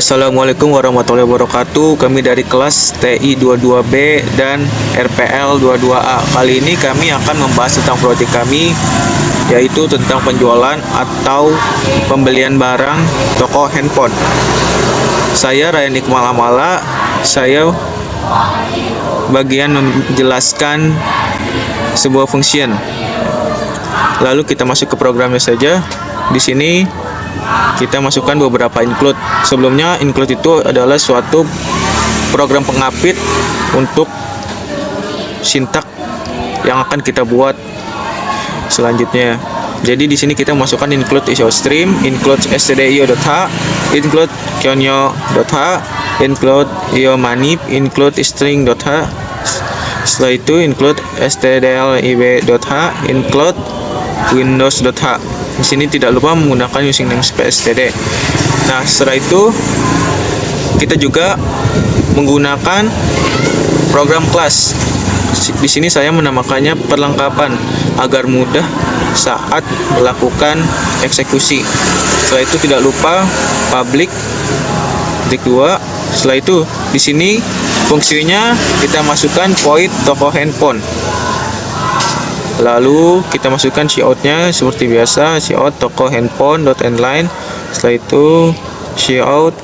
Assalamualaikum warahmatullahi wabarakatuh. Kami dari kelas TI 22B dan RPL 22A. Kali ini kami akan membahas tentang proyek kami, yaitu tentang penjualan atau pembelian barang toko handphone. Saya Ryan Iqmal Amala. Saya bagian menjelaskan sebuah function. Lalu kita masuk ke programnya saja. Di sini kita masukkan beberapa include. Sebelumnya, include itu adalah suatu program pengapit untuk sintak yang akan kita buat selanjutnya. Jadi di sini kita masukkan include ISOstream, include stdio.h, include kyonyo.h, include iomanip, include string.h. Setelah itu include stdlib.h, include windows.h. Di sini tidak lupa menggunakan using namespace std. Nah, setelah itu kita juga menggunakan program class. Di sini saya menamakannya perlengkapan agar mudah saat melakukan eksekusi. Setelah itu tidak lupa public titik 2. Setelah itu di sini fungsinya kita masukkan void toko handphone. Lalu kita masukkan cout-nya seperti biasa, cout toko handphone.endline. Setelah itu cout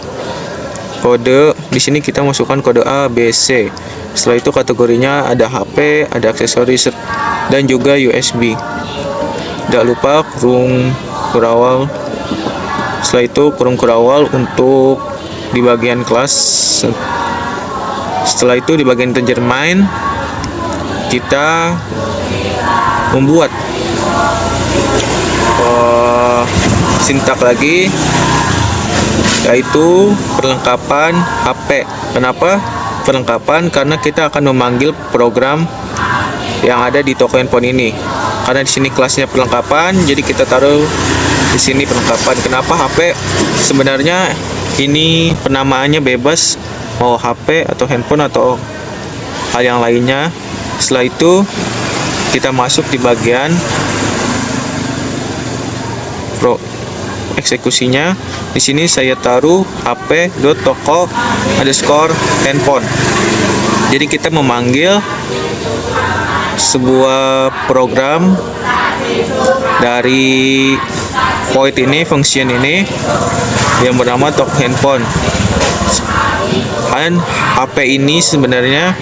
kode. Di sini kita masukkan kode A, B, C. Setelah itu kategorinya ada HP, ada aksesoris dan juga USB. Tidak lupa kurung kurawal. Setelah itu kurung kurawal untuk di bagian kelas. Setelah itu di bagian integer main kita membuat sintak lagi, yaitu perlengkapan HP. Kenapa perlengkapan? Karena kita akan memanggil program yang ada di toko handphone ini. Karena di sini kelasnya perlengkapan, jadi kita taruh di sini perlengkapan. Kenapa HP? Sebenarnya ini penamaannya bebas, mau HP atau handphone atau hal yang lainnya. Setelah itu kita masuk di bagian pro eksekusinya. Di sini saya taruh hp.toko_handphone. Jadi kita memanggil sebuah program dari void ini, function ini yang bernama toko handphone. Dan HP ini sebenarnya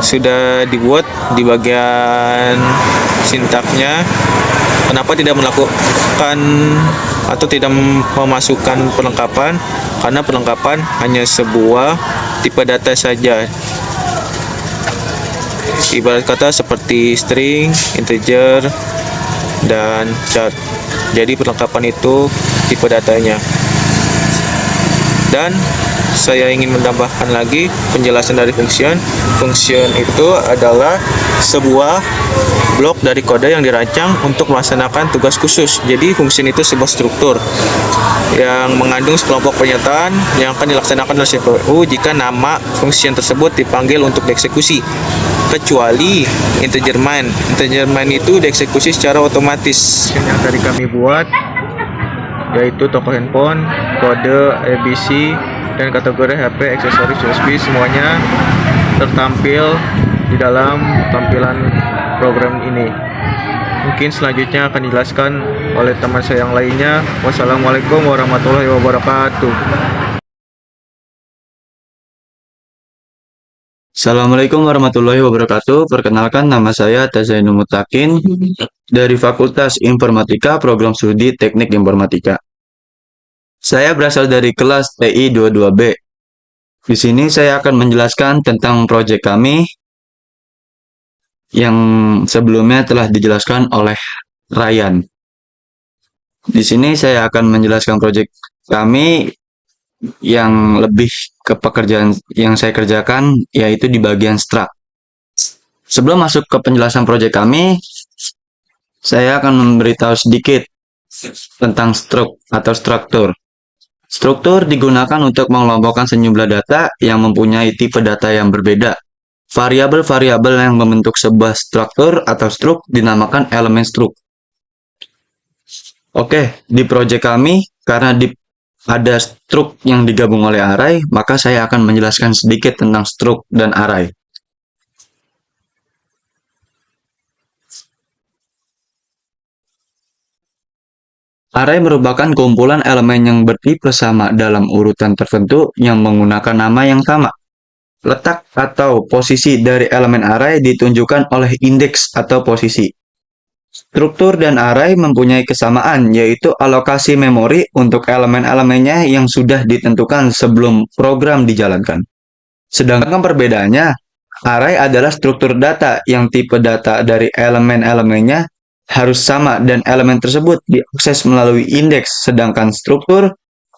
sudah dibuat di bagian sintaknya. Kenapa tidak melakukan atau tidak memasukkan perlengkapan? Karena perlengkapan hanya sebuah tipe data saja. Ibarat kata seperti string, integer, dan char. Jadi perlengkapan itu tipe datanya. Dan saya ingin menambahkan lagi penjelasan dari function. Function itu adalah sebuah blok dari kode yang dirancang untuk melaksanakan tugas khusus. Jadi function itu sebuah struktur yang mengandung sekelompok pernyataan yang akan dilaksanakan oleh CPU jika nama function tersebut dipanggil untuk dieksekusi, kecuali integer main. Integer main itu dieksekusi secara otomatis. Yang tadi kami buat yaitu toko handphone, kode ABC, dan kategori HP, aksesoris, USB, semuanya tertampil di dalam tampilan program ini. Mungkin selanjutnya akan dijelaskan oleh teman saya yang lainnya. Wassalamualaikum warahmatullahi wabarakatuh. Assalamualaikum warahmatullahi wabarakatuh. Perkenalkan, nama saya Tazainul Mutakin dari Fakultas Informatika Program Studi Teknik Informatika. Saya berasal dari kelas TI 22B. Di sini saya akan menjelaskan tentang proyek kami yang sebelumnya telah dijelaskan oleh Ryan. Di sini saya akan menjelaskan proyek kami yang lebih ke pekerjaan yang saya kerjakan, yaitu di bagian struct. Sebelum masuk ke penjelasan proyek kami, saya akan memberitahu sedikit tentang struct atau struktur. Struktur digunakan untuk mengelompokkan sejumlah data yang mempunyai tipe data yang berbeda. Variabel-variabel yang membentuk sebuah struktur atau struct dinamakan elemen struct. Oke, di proyek kami, karena di ada struk yang digabung oleh array, maka saya akan menjelaskan sedikit tentang struk dan array. Array merupakan kumpulan elemen yang bertipe sama dalam urutan tertentu yang menggunakan nama yang sama. Letak atau posisi dari elemen array ditunjukkan oleh indeks atau posisi. Struktur dan array mempunyai kesamaan, yaitu alokasi memori untuk elemen-elemennya yang sudah ditentukan sebelum program dijalankan. Sedangkan perbedaannya, array adalah struktur data yang tipe data dari elemen-elemennya harus sama dan elemen tersebut diakses melalui indeks, sedangkan struktur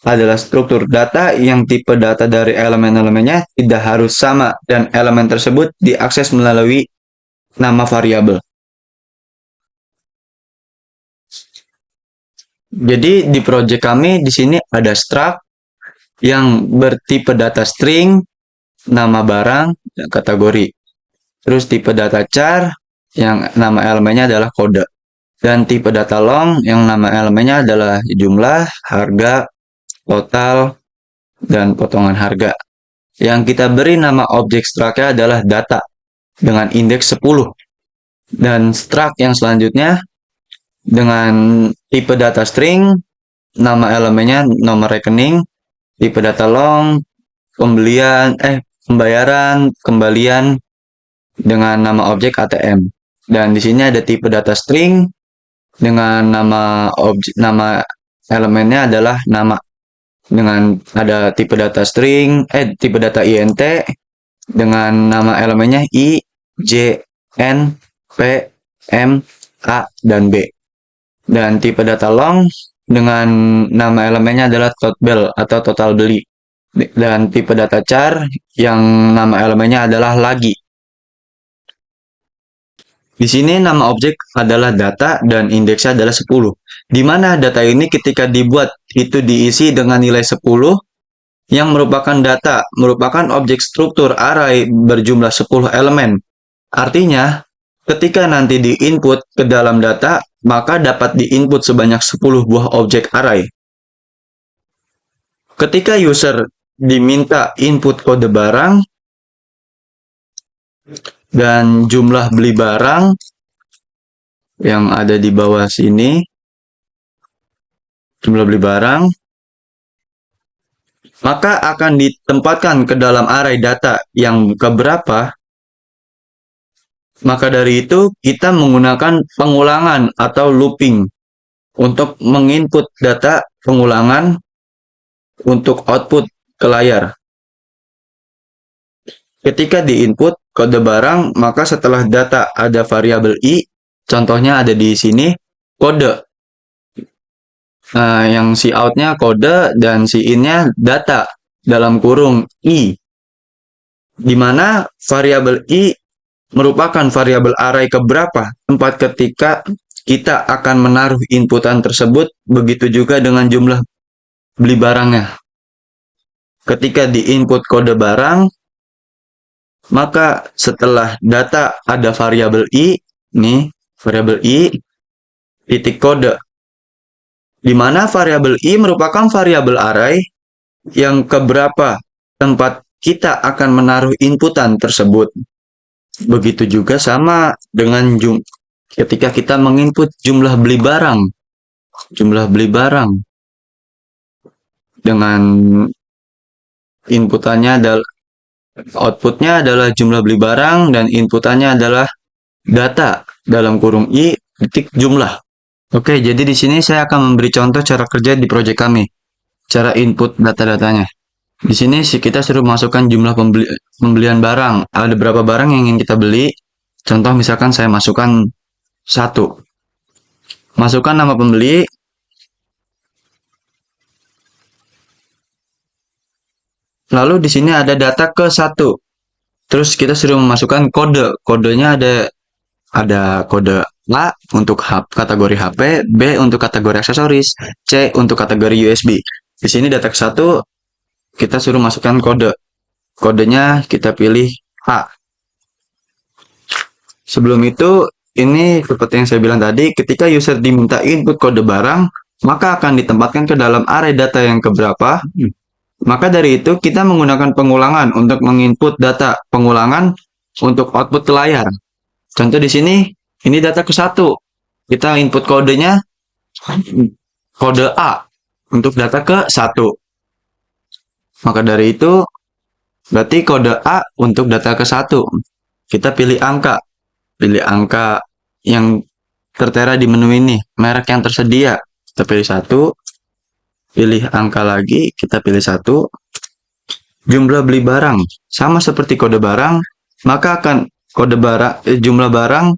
adalah struktur data yang tipe data dari elemen-elemennya tidak harus sama dan elemen tersebut diakses melalui nama variabel. Jadi di project kami di sini ada struct yang bertipe data string, nama barang, dan kategori. Terus tipe data char yang nama elemennya adalah kode. Dan tipe data long yang nama elemennya adalah jumlah, harga, total, dan potongan harga. Yang kita beri nama objek struct-nya adalah data dengan indeks 10. Dan struct yang selanjutnya dengan tipe data string, nama elemennya nomor rekening, tipe data long, pembayaran, kembalian dengan nama objek ATM. Dan di sini ada tipe data string dengan nama elemennya adalah nama. Dengan ada tipe data string, tipe data int dengan nama elemennya i, j, n, p, m, a, dan b. Dan tipe data long dengan nama elemennya adalah total atau total beli. Dan tipe data char yang nama elemennya adalah lagi. Di sini nama objek adalah data dan indeksnya adalah 10. Di mana data ini ketika dibuat itu diisi dengan nilai 10 yang merupakan data, merupakan objek struktur array berjumlah 10 elemen. Artinya, ketika nanti di-input ke dalam data, maka dapat di-input sebanyak 10 buah objek array. Ketika user diminta input kode barang, dan jumlah beli barang yang ada di bawah sini, jumlah beli barang, maka akan ditempatkan ke dalam array data yang keberapa. Maka dari itu, kita menggunakan pengulangan atau looping untuk menginput data pengulangan untuk output ke layar. Ketika diinput kode barang, maka setelah data ada variabel i, contohnya ada di sini, kode. Yang si out-nya kode dan si in-nya data dalam kurung i. Di mana variabel i merupakan variabel array keberapa tempat ketika kita akan menaruh inputan tersebut, begitu juga dengan jumlah beli barangnya. Ketika di-input kode barang, maka setelah data ada variabel i, nih variabel i titik kode, di mana variabel i merupakan variabel array yang keberapa tempat kita akan menaruh inputan tersebut. Begitu juga sama dengan ketika kita menginput jumlah beli barang, dengan inputannya adalah outputnya adalah jumlah beli barang dan inputannya adalah data dalam kurung i titik jumlah. Oke, jadi di sini saya akan memberi contoh cara kerja di proyek kami. Cara input data-datanya. Di sini kita suruh masukkan jumlah pembelian barang. Ada berapa barang yang ingin kita beli? Contoh misalkan saya masukkan 1. Masukkan nama pembeli. Lalu di sini ada data ke 1. Terus kita suruh memasukkan kode. Kodenya ada kode A untuk kategori HP, B untuk kategori aksesoris, C untuk kategori USB. Di sini data ke 1 kita suruh masukkan kode. Kodenya kita pilih A. Sebelum itu, ini seperti yang saya bilang tadi, ketika user diminta input kode barang, maka akan ditempatkan ke dalam array data yang keberapa. Maka dari itu kita menggunakan pengulangan untuk menginput data pengulangan untuk output ke layar. Contoh di sini, ini data ke-1. Kita input kodenya kode A untuk data ke-1. Maka dari itu, berarti kode A untuk data ke-1. Kita pilih angka. Pilih angka yang tertera di menu ini, merek yang tersedia. Kita pilih 1. Pilih angka lagi, kita pilih 1. Jumlah beli barang. Sama seperti kode barang, maka akan jumlah barang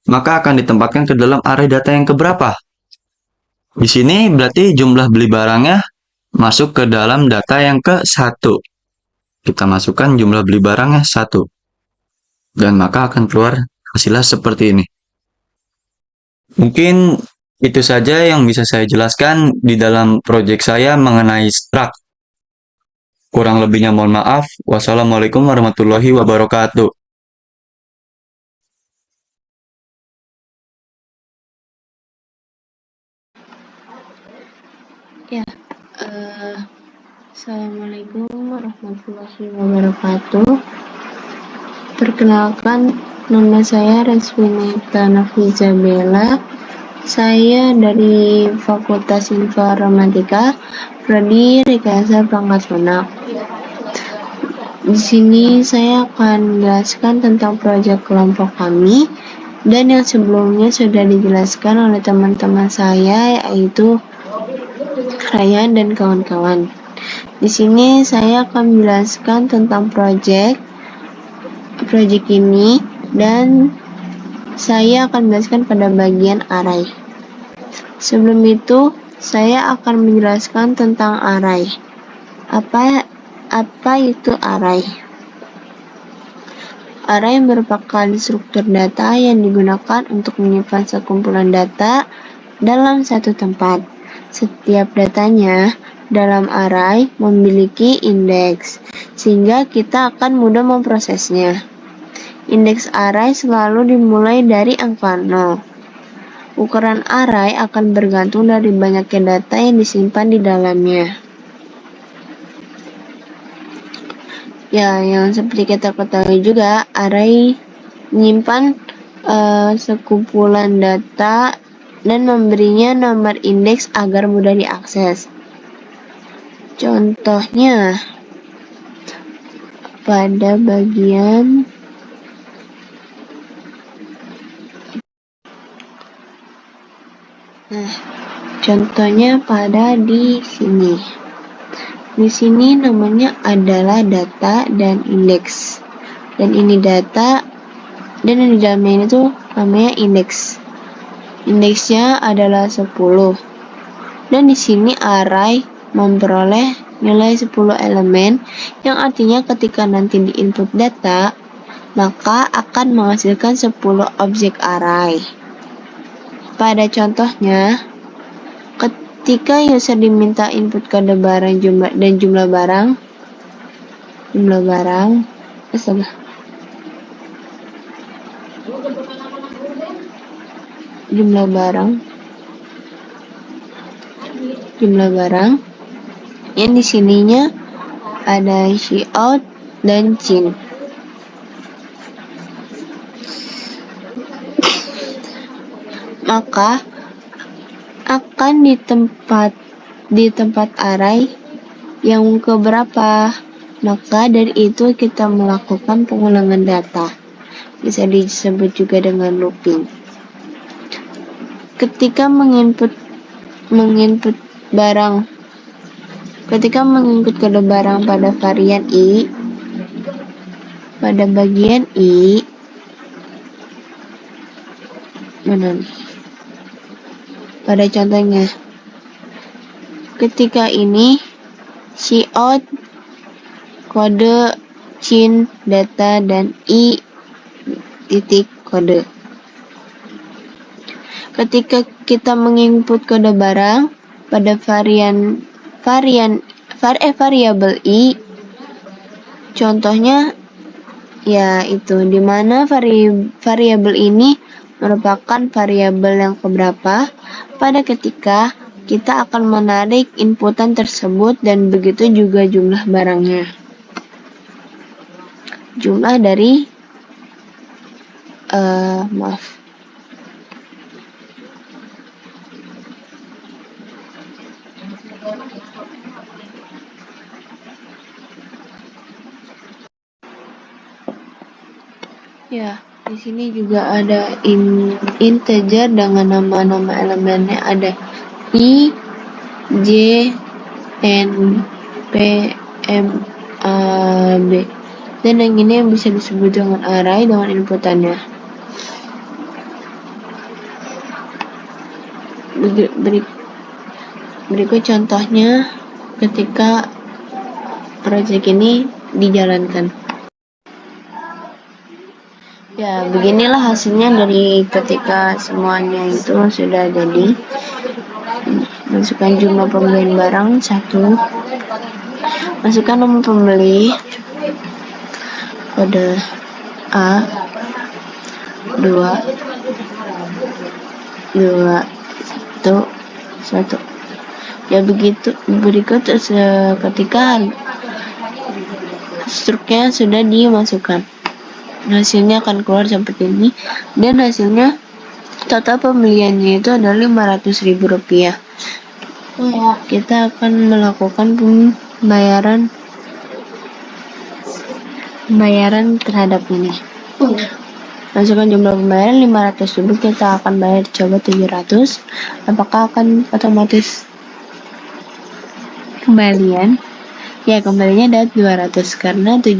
maka akan ditempatkan ke dalam array data yang keberapa. Di sini berarti jumlah beli barangnya masuk ke dalam data yang ke-1. Kita masukkan jumlah beli barangnya 1. Dan maka akan keluar hasilnya seperti ini. Mungkin itu saja yang bisa saya jelaskan di dalam proyek saya mengenai struct. Kurang lebihnya mohon maaf. Wassalamualaikum warahmatullahi wabarakatuh. Ya, Assalamualaikum warahmatullahi wabarakatuh. Perkenalkan, nama saya Reswineta Nafisa Bella. Saya dari Fakultas Informatika, Prodi Rekayasa Perangkat Lunak. Di sini saya akan menjelaskan tentang proyek kelompok kami dan yang sebelumnya sudah dijelaskan oleh teman-teman saya, yaitu Ryan dan kawan-kawan. Di sini saya akan menjelaskan tentang proyek ini dan saya akan menjelaskan pada bagian array. Sebelum itu, saya akan menjelaskan tentang array. Apa itu array? Array merupakan struktur data yang digunakan untuk menyimpan sekumpulan data dalam satu tempat. Setiap datanya dalam array memiliki indeks, sehingga kita akan mudah memprosesnya. Indeks array selalu dimulai dari angka 0. Ukuran array akan bergantung dari banyaknya data yang disimpan di dalamnya. Ya, yang seperti kita ketahui juga, array menyimpan sekumpulan data dan memberinya nomor indeks agar mudah diakses. Contohnya, pada bagian contohnya pada di sini. Di sini namanya adalah data dan indeks. Dan ini data dan di dalamnya ini tuh namanya indeks. Indeksnya adalah 10. Dan di sini array memperoleh nilai 10 elemen, yang artinya ketika nanti diinput data, maka akan menghasilkan 10 objek array. Pada contohnya, ketika user diminta input kode barang jumlah barang, jumlah barang yang di sininya ada cout dan cin. Maka akan di tempat array yang keberapa, maka dari itu kita melakukan pengulangan data, bisa disebut juga dengan looping. Ketika menginput kode barang pada varian i, pada bagian i, pada contohnya, ketika ini cout, kode, cin, data, dan i titik kode. Ketika kita menginput kode barang pada variabel i, contohnya yaitu di mana variabel ini merupakan variabel yang keberapa pada ketika kita akan menarik inputan tersebut dan begitu juga jumlah barangnya. Jumlah dari Ya, di sini juga ada integer dengan nama-nama elemennya, ada I, J, N, P, M, A, B. Dan yang ini yang bisa disebut dengan array dengan inputannya. Berikut contohnya ketika proyek ini dijalankan. Ya, beginilah hasilnya dari ketika semuanya itu sudah jadi. Masukkan jumlah pembelian barang 1, masukkan nomor pembeli, kode A 2 1 1. Ya, begitu. Berikut ketika struknya sudah dimasukkan, hasilnya akan keluar seperti ini, dan hasilnya total pembeliannya itu adalah Rp500.000. Kita akan melakukan pembayaran terhadap ini. Masukkan jumlah pembayaran Rp500.000, kita akan bayar coba 700. Apakah akan otomatis kembalian? Ya, kembalinya ada 200 karena 7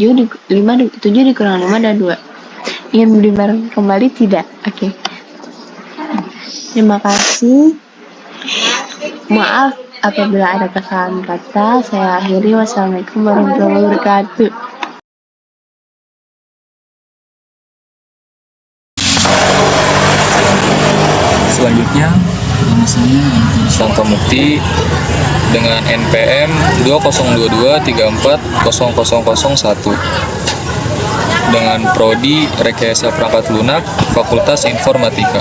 dikurang 5 ada 2. Ingin beli barang kembali? Tidak. Oke. Terima kasih. Maaf apabila ada kesalahan kata. Saya akhiri. Wassalamualaikum warahmatullahi wabarakatuh. Selanjutnya, nama saya Santo Mukti dengan NPM 2022340001 dengan prodi Rekayasa Perangkat Lunak Fakultas Informatika.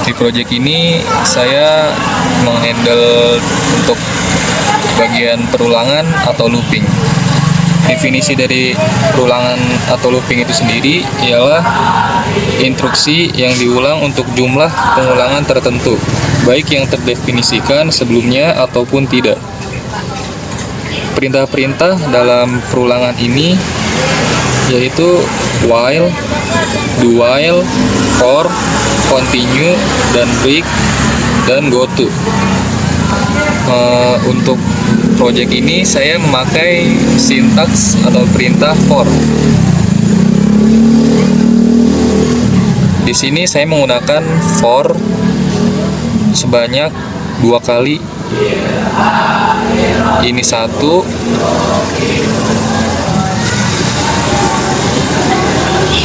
Di proyek ini saya menghandle untuk bagian perulangan atau looping. Definisi dari perulangan atau looping itu sendiri ialah instruksi yang diulang untuk jumlah pengulangan tertentu, baik yang terdefinisikan sebelumnya ataupun tidak. Perintah-perintah dalam perulangan ini yaitu while, do while, for, continue, dan break, dan go to. Untuk project ini saya memakai sintaks atau perintah for. Di sini saya menggunakan for sebanyak 2 kali. Ini 1,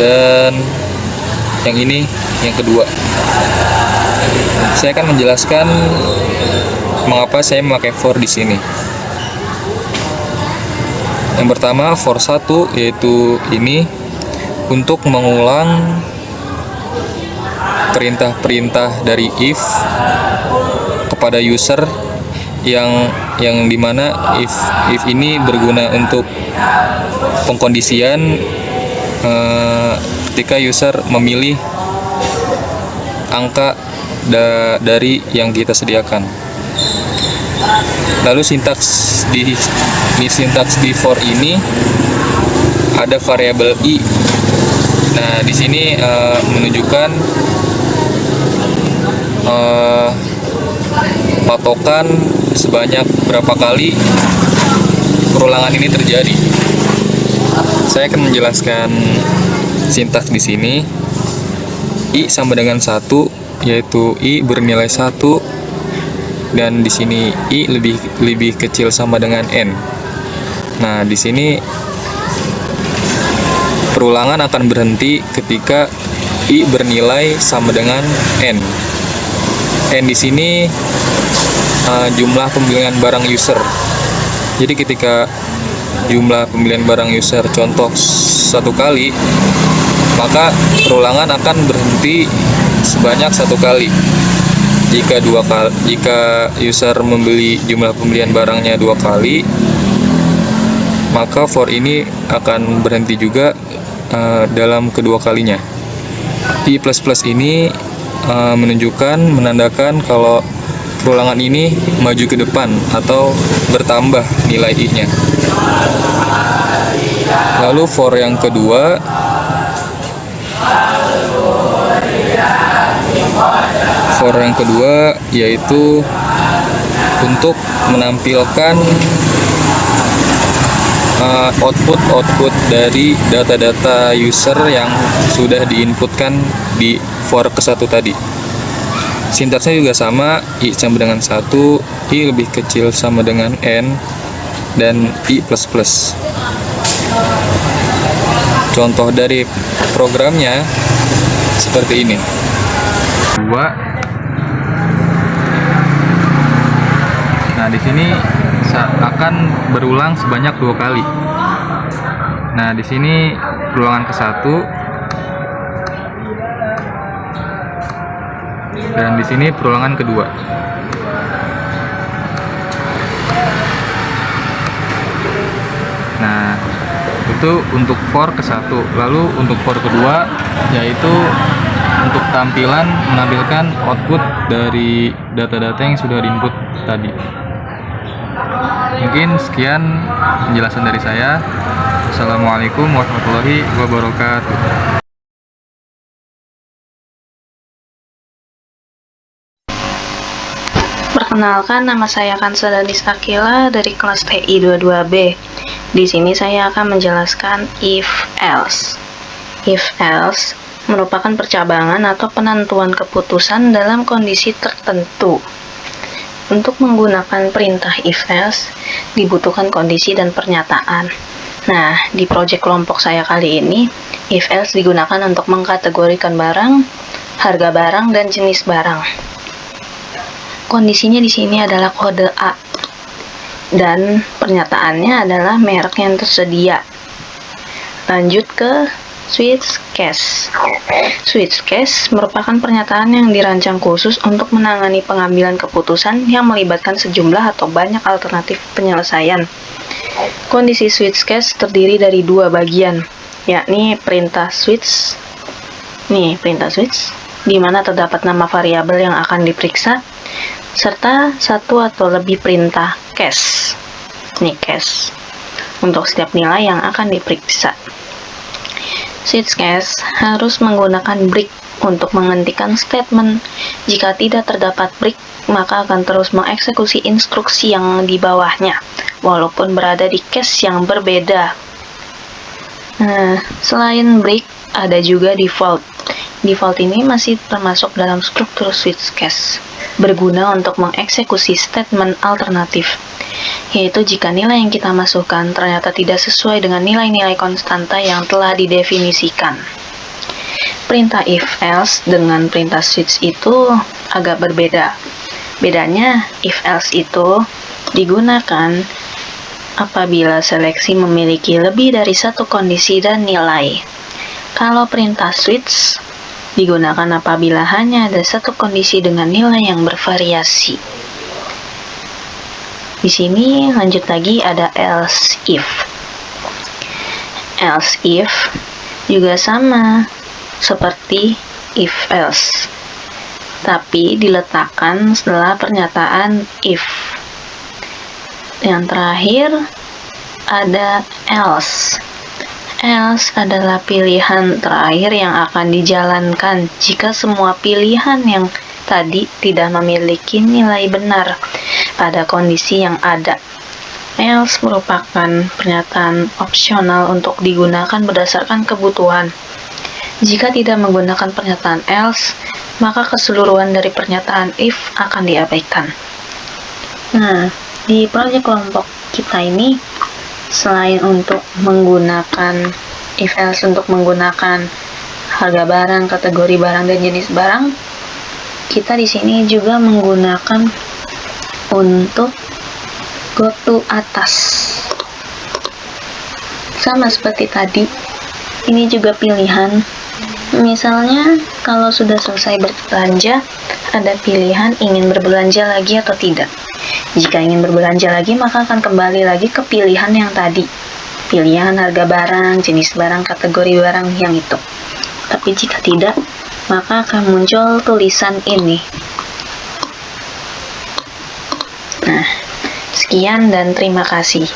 dan yang ini yang kedua. Saya akan menjelaskan mengapa saya memakai for di sini. Yang pertama, for 1 yaitu ini untuk mengulang perintah-perintah dari if kepada user yang dimana if ini berguna untuk pengkondisian ketika user memilih angka dari yang kita sediakan. Lalu sintaks di for ini ada variabel i. Nah, di sini menunjukkan patokan sebanyak berapa kali perulangan ini terjadi. Saya akan menjelaskan sintaks di sini. I sama dengan 1, yaitu i bernilai 1, dan di sini i lebih kecil sama dengan n. Nah, di sini perulangan akan berhenti ketika i bernilai sama dengan n. N di sini jumlah pembelian barang user. Jadi ketika jumlah pembelian barang user contoh 1 kali, maka perulangan akan berhenti sebanyak 1 kali. jika user membeli jumlah pembelian barangnya 2 kali, maka for ini akan berhenti juga dalam kedua kalinya. I++ ini menandakan kalau perulangan ini maju ke depan atau bertambah nilai I-nya. Lalu for yang kedua, yaitu untuk menampilkan output dari data-data user yang sudah diinputkan di for ke-1 tadi. Sintaksnya juga sama, I sama dengan 1, I lebih kecil sama dengan N, dan I++. Contoh dari programnya seperti ini. 2. Nah, di sini akan berulang sebanyak 2 kali. Nah, di sini perulangan ke-1 dan di sini perulangan kedua. Nah, itu untuk for ke-1. Lalu untuk for kedua, yaitu untuk menampilkan output dari data-data yang sudah diinput tadi. Mungkin sekian penjelasan dari saya. Assalamualaikum warahmatullahi wabarakatuh. Perkenalkan, nama saya Kanseladis Akila dari kelas TI 22B. Di sini saya akan menjelaskan if-else. If-else merupakan percabangan atau penentuan keputusan dalam kondisi tertentu. Untuk menggunakan perintah if-else, dibutuhkan kondisi dan pernyataan. Nah, di proyek kelompok saya kali ini, if-else digunakan untuk mengkategorikan barang, harga barang, dan jenis barang. Kondisinya di sini adalah kode A, dan pernyataannya adalah merek yang tersedia. Lanjut ke switch case. Switch case merupakan pernyataan yang dirancang khusus untuk menangani pengambilan keputusan yang melibatkan sejumlah atau banyak alternatif penyelesaian. Kondisi switch case terdiri dari 2 bagian, yakni perintah switch. Perintah switch, di mana terdapat nama variabel yang akan diperiksa, serta 1 atau lebih perintah case. Case untuk setiap nilai yang akan diperiksa. Switch case harus menggunakan break untuk menghentikan statement. Jika tidak terdapat break, maka akan terus mengeksekusi instruksi yang di bawahnya, walaupun berada di case yang berbeda. Selain break, ada juga default. Default ini masih termasuk dalam struktur switch case, berguna untuk mengeksekusi statement alternatif, yaitu jika nilai yang kita masukkan ternyata tidak sesuai dengan nilai-nilai konstanta yang telah didefinisikan. Perintah if-else dengan perintah switch itu agak berbeda. Bedanya, if-else itu digunakan apabila seleksi memiliki lebih dari 1 kondisi dan nilai. Kalau perintah switch digunakan apabila hanya ada 1 kondisi dengan nilai yang bervariasi. Di sini lanjut lagi ada else if. Else if juga sama seperti if else, tapi diletakkan setelah pernyataan if. Yang terakhir ada else. Else adalah pilihan terakhir yang akan dijalankan jika semua pilihan yang tadi tidak memiliki nilai benar pada kondisi yang ada. Else merupakan pernyataan opsional untuk digunakan berdasarkan kebutuhan. Jika tidak menggunakan pernyataan else, maka keseluruhan dari pernyataan if akan diabaikan. Nah, di proyek kelompok kita ini, selain untuk menggunakan if else untuk menggunakan harga barang, kategori barang, dan jenis barang, kita di sini juga menggunakan untuk go to atas. Sama seperti tadi, ini juga pilihan. Misalnya, kalau sudah selesai berbelanja, ada pilihan ingin berbelanja lagi atau tidak. Jika ingin berbelanja lagi, maka akan kembali lagi ke pilihan yang tadi. Pilihan harga barang, jenis barang, kategori barang yang itu. Tapi jika tidak, maka akan muncul tulisan ini. Nah, sekian dan terima kasih.